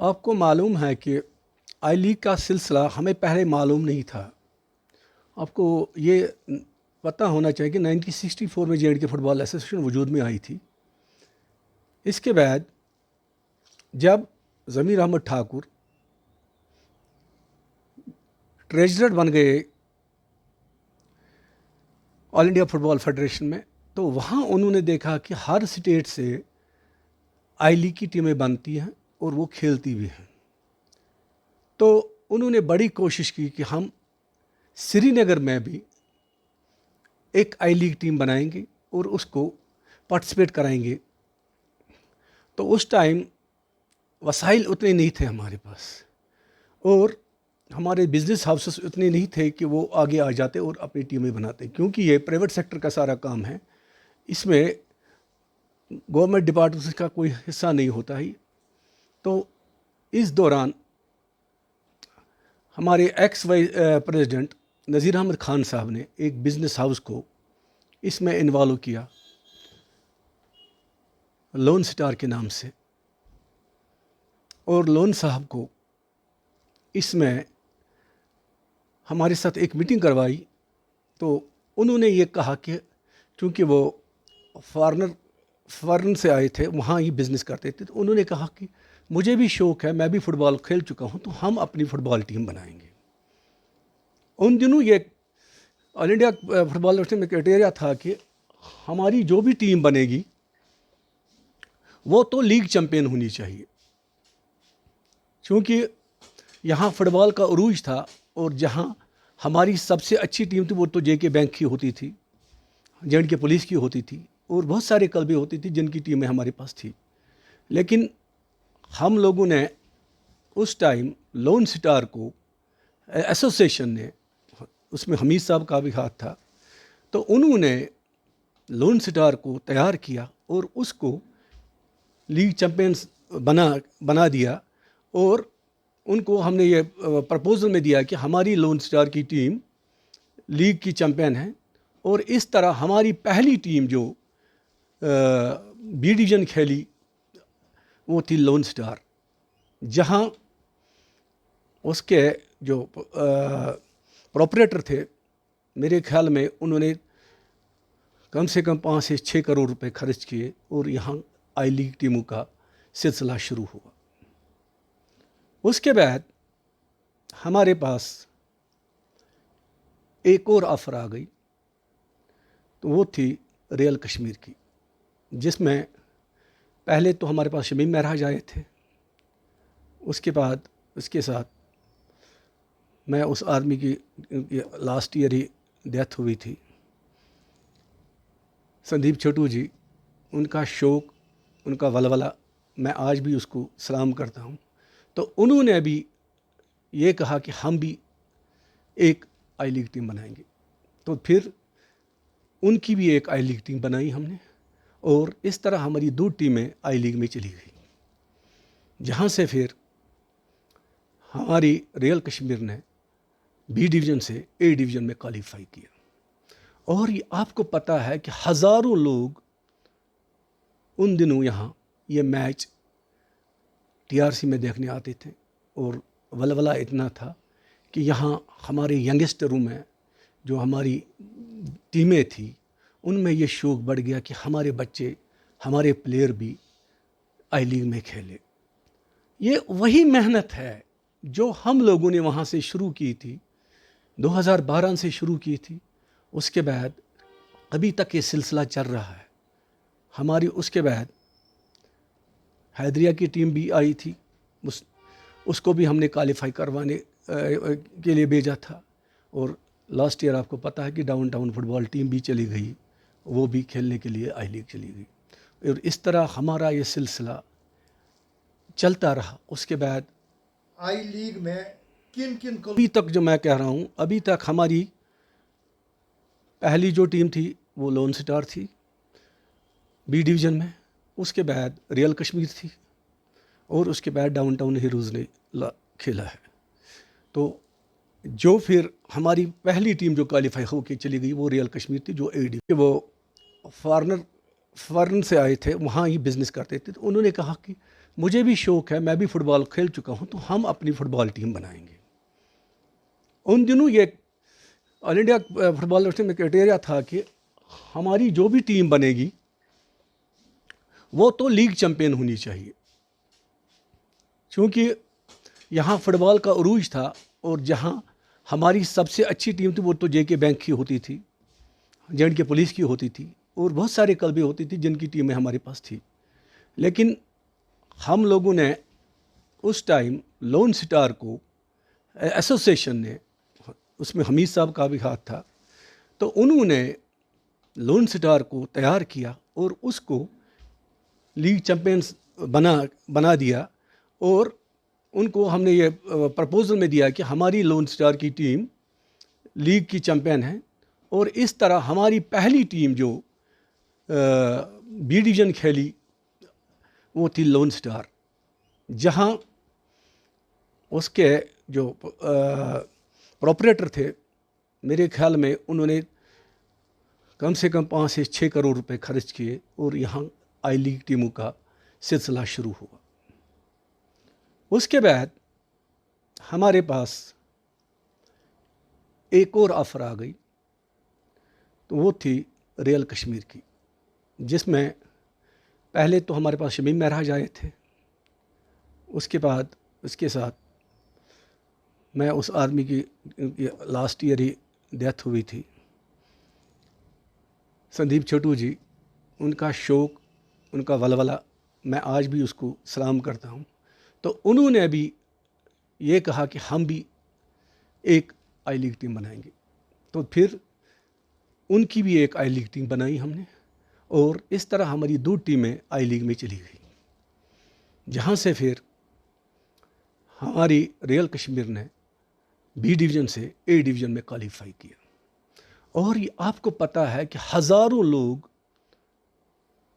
आपको मालूम है कि आई लीग का सिलसिला हमें पहले मालूम नहीं था। आपको ये पता होना चाहिए कि 1964 में जे.एंड.के फुटबॉल एसोसिएशन वजूद में आई थी। इसके बाद जब ज़मीर अहमद ठाकुर ट्रेजरर बन गए ऑल इंडिया फुटबॉल फेडरेशन में, तो वहाँ उन्होंने देखा कि हर स्टेट से आई लीग की टीमें बनती हैं और वो खेलती भी हैं। तो उन्होंने बड़ी कोशिश की कि हम श्रीनगर में भी एक आई लीग टीम बनाएंगे और उसको पार्टिसिपेट कराएंगे। तो उस टाइम वसाइल उतने नहीं थे हमारे पास और हमारे बिजनेस हाउसेस उतने नहीं थे कि वो आगे आ जाते और अपनी टीमें बनाते, क्योंकि ये प्राइवेट सेक्टर का सारा काम है। इसमें गवर्नमेंट डिपार्टमेंट का कोई हिस्सा नहीं होता ही। तो इस दौरान हमारे एक्स वाइस प्रेसिडेंट नज़ीर अहमद ख़ान साहब ने एक बिज़नेस हाउस को इसमें इन्वॉल्व किया लोन स्टार के नाम से, और लोन साहब को इसमें हमारे साथ एक मीटिंग करवाई। तो उन्होंने ये कहा कि क्योंकि वो फॉरेन से आए थे, वहाँ ही बिज़नेस करते थे, तो उन्होंने कहा कि मुझे भी शौक़ है, मैं भी फ़ुटबॉल खेल चुका हूँ, तो हम अपनी फ़ुटबॉल टीम बनाएंगे। उन दिनों ये ऑल इंडिया फुटबॉल फेडरेशन में क्राइटेरिया था कि हमारी जो भी टीम बनेगी वो तो लीग चैंपियन होनी चाहिए, क्योंकि यहाँ फुटबॉल का उरूज था। और जहाँ हमारी सबसे अच्छी टीम थी वो तो जे.के बैंक की होती थी, जे.एंड.के पुलिस की होती थी, और बहुत सारे क्लबें होती थी जिनकी टीमें हमारे पास थी। लेकिन हम लोगों ने उस टाइम लोन स्टार को एसोसिएशन ने, उसमें हमीद साहब का भी हाथ था, तो उन्होंने लोन स्टार को तैयार किया और उसको लीग चैंपियंस बना दिया। और उनको हमने ये प्रपोजल में दिया कि हमारी लोन स्टार की टीम लीग की चैंपियन है। और इस तरह हमारी पहली टीम जो बी डिवीज़न खेली वो थी लोन स्टार, जहाँ उसके जो प्रोपरेटर थे, मेरे ख्याल में उन्होंने कम से कम 5 से 6 करोड़ रुपए खर्च किए और यहाँ आई लीग टीमों का सिलसिला शुरू हुआ। उसके बाद हमारे पास एक और ऑफ़र आ गई, तो वो थी रियल कश्मीर की, जिसमें पहले तो हमारे पास शमीम महराज आए थे। उसके बाद उसके साथ मैं उस आदमी की लास्ट ईयर ही डेथ हुई थी, संदीप छोटू जी। उनका शौक़, उनका वलवला, मैं आज भी उसको सलाम करता हूँ। तो उन्होंने भी ये कहा कि हम भी एक आई लीग टीम बनाएंगे। तो फिर उनकी भी एक आई लीग टीम बनाई हमने, और इस तरह हमारी 2 टीमें आई लीग में चली गई, जहाँ से फिर हमारी रियल कश्मीर ने बी डिवीज़न से ए डिवीज़न में क्वालिफाई किया। और ये आपको पता है कि हज़ारों लोग उन दिनों यहाँ ये मैच टीआरसी में देखने आते थे, और वलवला इतना था कि यहाँ हमारे यंगस्टरों में जो हमारी टीमें थी उनमें ये शौक़ बढ़ गया कि हमारे बच्चे, हमारे प्लेयर भी आई लीग में खेले। ये वही मेहनत है जो हम लोगों ने वहाँ से शुरू की थी, 2012 से शुरू की थी। उसके बाद अभी तक ये सिलसिला चल रहा है। हमारी उसके बाद हैदरिया की टीम भी आई थी, उसको भी हमने क्वालिफाई करवाने के लिए भेजा था। और लास्ट ईयर आपको पता है कि डाउनटाउन फुटबॉल टीम भी चली गई, वो भी खेलने के लिए आई लीग चली गई। और इस तरह हमारा ये सिलसिला चलता रहा। उसके बाद आई लीग में किन किन को अभी तक जो मैं कह रहा हूँ, अभी तक हमारी पहली जो टीम थी वो लोन स्टार थी बी डिवीज़न में, उसके बाद रियल कश्मीर थी, और उसके बाद डाउनटाउन हीरोज़ ने खेला है। तो जो फिर हमारी पहली टीम जो क्वालिफाई होकर चली गई वो रियल कश्मीर थी, जो ए डी, वो फॉरेन से आए थे, वहाँ ही बिज़नेस करते थे। तो उन्होंने कहा कि मुझे भी शौक़ है, मैं भी फ़ुटबॉल खेल चुका हूँ, तो हम अपनी फ़ुटबॉल टीम बनाएंगे। उन दिनों ये ऑल इंडिया फुटबॉल फेडरेशन में क्राइटेरिया था कि हमारी जो भी टीम बनेगी वो तो लीग चैम्पियन होनी चाहिए, क्योंकि यहाँ फ़ुटबॉल का उरूज था और जहाँ हमारी सबसे अच्छी टीम थी वो तो JK बैंक की होती थी, J&K पुलिस की होती थी और बहुत सारे क्लबें होती थी जिनकी टीमें हमारे पास थी। लेकिन हम लोगों ने उस टाइम लोन स्टार को एसोसिएशन ने, उसमें हमीद साहब का भी हाथ था, तो उन्होंने लोन स्टार को तैयार किया और उसको लीग चैम्पियंस बना दिया। और उनको हमने ये प्रपोजल में दिया कि हमारी लोन स्टार की टीम लीग की चैम्पियन है। और इस तरह हमारी पहली टीम जो B डिवीज़न खेली वो थी लोन स्टार, जहाँ उसके जो प्रोपरेटर थे, मेरे ख्याल में उन्होंने कम से कम 5 से 6 करोड़ रुपए खर्च किए और यहाँ आई लीग टीमों का सिलसिला शुरू हुआ। उसके बाद हमारे पास एक और ऑफ़र आ गई, तो वो थी रियल कश्मीर की, जिसमें पहले तो हमारे पास शमीम महराज आए थे, उसके बाद उसके साथ मैं उस आदमी की लास्ट ईयर ही डेथ हुई थी, संदीप छोटू जी, उनका शौक़, उनका वलवला, मैं आज भी उसको सलाम करता हूँ। तो उन्होंने भी ये कहा कि हम भी एक आई लीग टीम बनाएंगे, तो फिर उनकी भी एक आई लीग टीम बनाई हमने और इस तरह हमारी 2 टीमें आई लीग में चली गई, जहाँ से फिर हमारी रियल कश्मीर ने B डिवीज़न से A डिवीज़न में क्वालिफाई किया। और ये आपको पता है कि हज़ारों लोग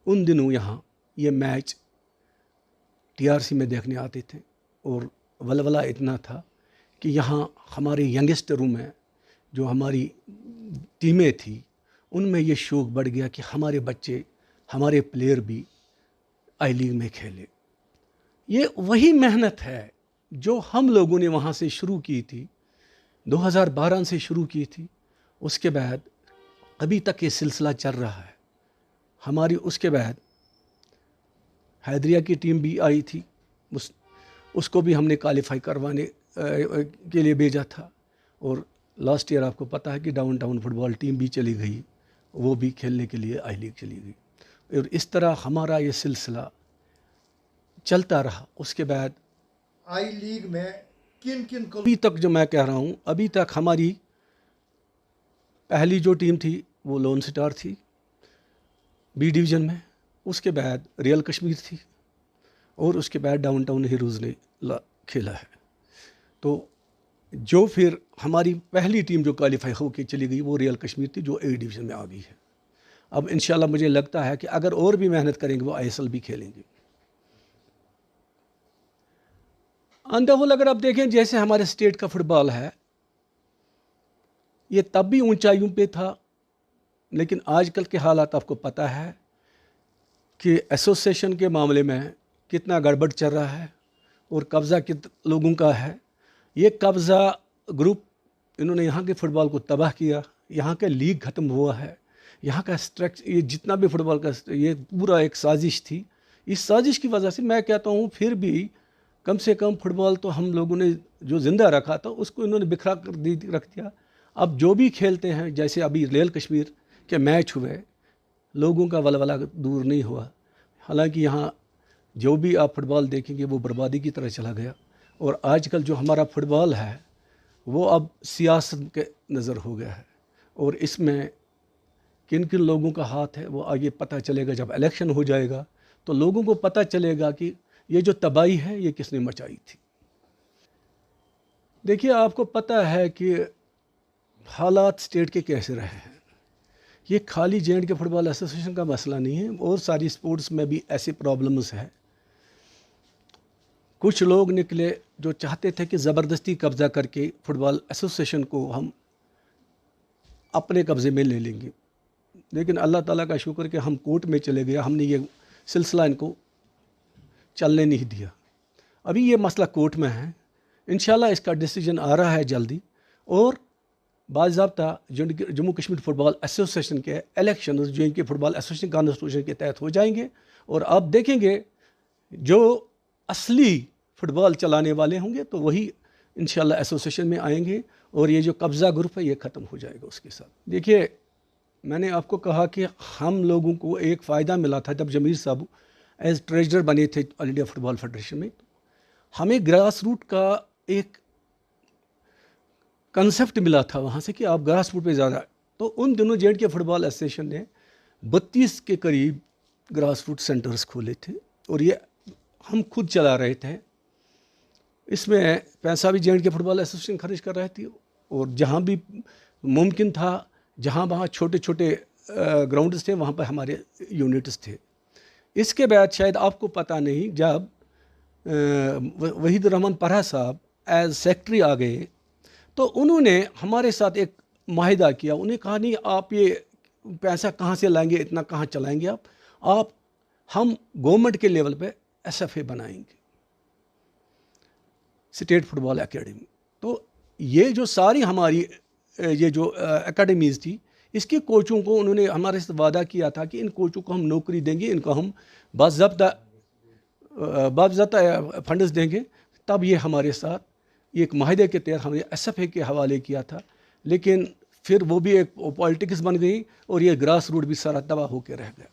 उन दिनों यहाँ ये मैच TRC में देखने आते थे और वलवला इतना था कि यहाँ हमारे यंगस्टरों में जो हमारी टीमें थी उनमें ये शौक़ बढ़ गया कि हमारे बच्चे, हमारे प्लेयर भी आई लीग में खेले। ये वही मेहनत है जो हम लोगों ने वहाँ से शुरू की थी, 2012 से शुरू की थी, उसके बाद अभी तक ये सिलसिला चल रहा है। हमारी उसके बाद हैदरिया की टीम भी आई थी, उसको भी हमने क्वालिफाई करवाने के लिए भेजा था। और लास्ट ईयर आपको पता है कि डाउनटाउन फुटबॉल टीम भी चली गई, वो भी खेलने के लिए आई लीग चली गई। और इस तरह हमारा ये सिलसिला चलता रहा। उसके बाद आई लीग में किन किन को अभी तक जो मैं कह रहा हूँ, अभी तक हमारी पहली जो टीम थी वो लोन स्टार थी B डिवीज़न में, उसके बाद रियल कश्मीर थी और उसके बाद डाउनटाउन हीरोज़ ने खेला है। तो जो फिर हमारी पहली टीम जो क्वालिफाई होकर चली गई वो रियल कश्मीर थी, जो A डिवीज़न में आ गई है। अब इंशाल्लाह मुझे लगता है कि अगर और भी मेहनत करेंगे वो ISL भी खेलेंगे। अंदर अगर आप देखें, जैसे हमारे स्टेट का फुटबॉल है, ये तब भी ऊंचाइयों पे था, लेकिन आजकल के हालात आपको पता है कि एसोसिएशन के मामले में कितना गड़बड़ चल रहा है और कब्ज़ा कित लोगों का है। ये कब्ज़ा ग्रुप, इन्होंने यहाँ के फ़ुटबॉल को तबाह किया, यहाँ का लीग ख़त्म हुआ है, यहाँ का स्ट्रक्चर, ये जितना भी फुटबॉल का, ये पूरा एक साजिश थी। इस साजिश की वजह से मैं कहता हूँ फिर भी कम से कम फुटबॉल तो हम लोगों ने जो ज़िंदा रखा था उसको इन्होंने बिखरा कर रख दिया। अब जो भी खेलते हैं, जैसे अभी रियल कश्मीर के मैच हुए, लोगों का वलवला दूर नहीं हुआ। हालांकि यहाँ जो भी आप फुटबॉल देखेंगे वो बर्बादी की तरह चला गया। और आजकल जो हमारा फुटबॉल है वो अब सियासत के नज़र हो गया है, और इसमें किन किन लोगों का हाथ है वो आगे पता चलेगा। जब इलेक्शन हो जाएगा तो लोगों को पता चलेगा कि ये जो तबाही है ये किसने मचाई थी। देखिए, आपको पता है कि हालात स्टेट के कैसे रहे हैं। ये खाली J&K फुटबॉल एसोसिएशन का मसला नहीं है, और सारी स्पोर्ट्स में भी ऐसी प्रॉब्लम्स है। कुछ लोग निकले जो चाहते थे कि ज़बरदस्ती कब्ज़ा करके फुटबॉल एसोसिएशन को हम अपने कब्ज़े में ले लेंगे, लेकिन अल्लाह ताला का शुक्र कि हम कोर्ट में चले गए, हमने ये सिलसिला इनको चलने नहीं दिया। अभी ये मसला कोर्ट में है, इंशाल्लाह इसका डिसीजन आ रहा है जल्दी, और बाज़ाब्ता जम्मू कश्मीर फ़ुटबॉल एसोसिएशन के election J&K football association constitution के तहत हो जाएंगे, और आप देखेंगे जो असली फ़ुटबॉल चलाने वाले होंगे तो वही इंशाल्लाह एसोसिएशन में आएंगे, और ये जो कब्ज़ा ग्रुप है ये ख़त्म हो जाएगा उसके साथ। देखिए, मैंने आपको कहा कि हम लोगों को एक फ़ायदा मिला था जब जमीर साहब एज ट्रेजरर बने थे ऑल इंडिया फुटबॉल फेडरेशन में, हमें ग्रास रूट का एक कंसेप्ट मिला था वहाँ से कि आप ग्रास रूट पे ज़्यादा, तो उन दिनों J&K फुटबॉल एसोसिएशन ने 32 के करीब ग्रास रूट सेंटर्स खोले थे, और ये हम खुद चला रहे थे। इसमें पैसा भी J&K फुटबॉल एसोसिएशन खर्च कर रहे थे, और जहाँ भी मुमकिन था, जहाँ वहाँ छोटे छोटे ग्राउंड्स थे वहाँ पर हमारे यूनिट्स थे। इसके बाद शायद आपको पता नहीं, जब वहीद रहमान परहा साहब एज सेक्रेटरी आ गए तो उन्होंने हमारे साथ एक माहिदा किया। उन्हें कहा नहीं, आप ये पैसा कहाँ से लाएंगे, इतना कहाँ चलाएंगे आप हम गवर्नमेंट के लेवल पे SFA बनाएंगे, स्टेट फुटबॉल एकेडमी। तो ये जो सारी हमारी ये जो एकेडमीज़ थी, इसके कोचों को उन्होंने हमारे साथ वादा किया था कि इन कोचों को हम नौकरी देंगे, इनको हम बाज़ाब्ता फंड्स देंगे। तब ये हमारे साथ एक माहिदे के तहत हमने SFA के हवाले किया था, लेकिन फिर वो भी एक पॉलिटिक्स बन गई, और ये ग्रास रूट भी सारा तबाह होकर रह गया।